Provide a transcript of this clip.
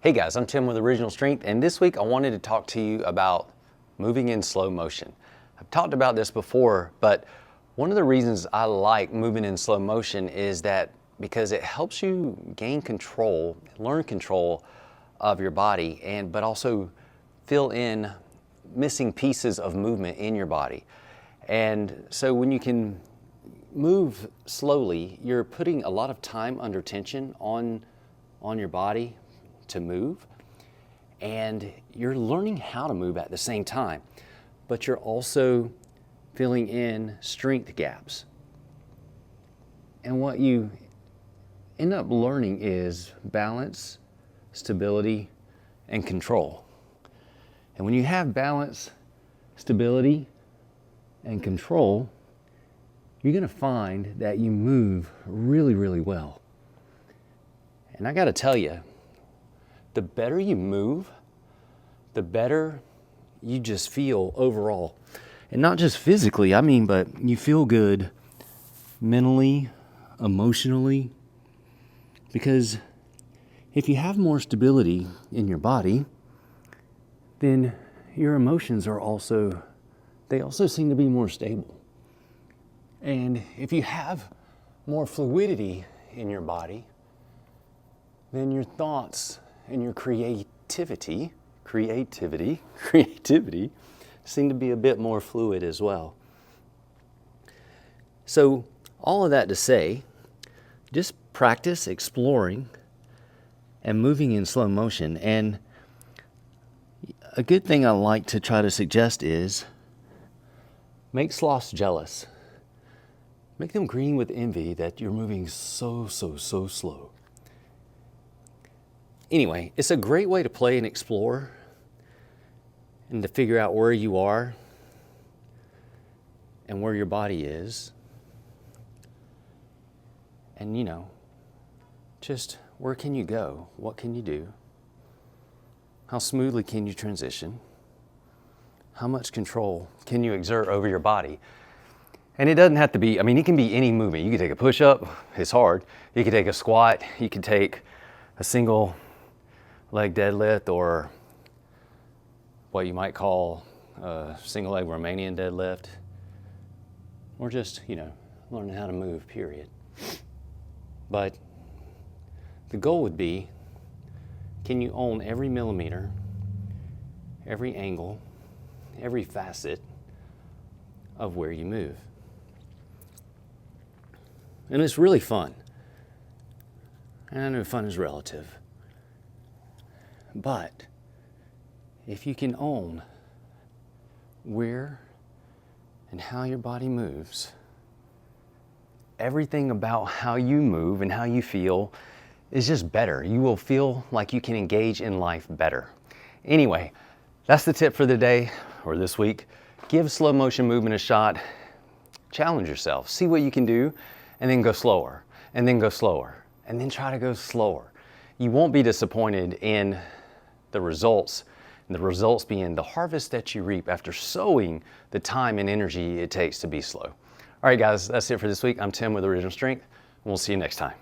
Hey guys, I'm Tim with Original Strength, and this week I wanted to talk to you about moving in slow motion. I've talked about this before, but one of the reasons I like moving in slow motion is that because it helps you gain control, learn control of your body, but also fill in missing pieces of movement in your body. And so when you can move slowly, you're putting a lot of time under tension on your body to move, and you're learning how to move at the same time, but you're also filling in strength gaps. And what you end up learning is balance, stability, and control. And when you have balance, stability, and control, you're going to find that you move really, really well. And I got to tell you, the better you move, the better you just feel overall. And not just physically, but you feel good mentally, emotionally. Because if you have more stability in your body, then your emotions are also seem to be more stable. And if you have more fluidity in your body, then your thoughts and your creativity seem to be a bit more fluid as well. So all of that to say, just practice exploring and moving in slow motion. And a good thing I like to try to suggest is make sloths jealous. Make them green with envy that you're moving so slow. Anyway, it's a great way to play and explore and to figure out where you are and where your body is. And just where can you go? What can you do? How smoothly can you transition? How much control can you exert over your body? And it doesn't have to be, it can be any movement. You can take a push-up, it's hard. You can take a squat, you can take a single leg deadlift, or what you might call a single leg Romanian deadlift, or just, learning how to move, period. But the goal would be, can you own every millimeter, every angle, every facet of where you move? And it's really fun. And I know fun is relative. But if you can own where and how your body moves, everything about how you move and how you feel is just better. You will feel like you can engage in life better. Anyway, that's the tip for the day or this week. Give slow motion movement a shot. Challenge yourself. See what you can do, and then go slower, and then go slower, and then try to go slower. You won't be disappointed in the results, and the results being the harvest that you reap after sowing the time and energy it takes to be slow. All right, guys, that's it for this week. I'm Tim with Original Strength, and we'll see you next time.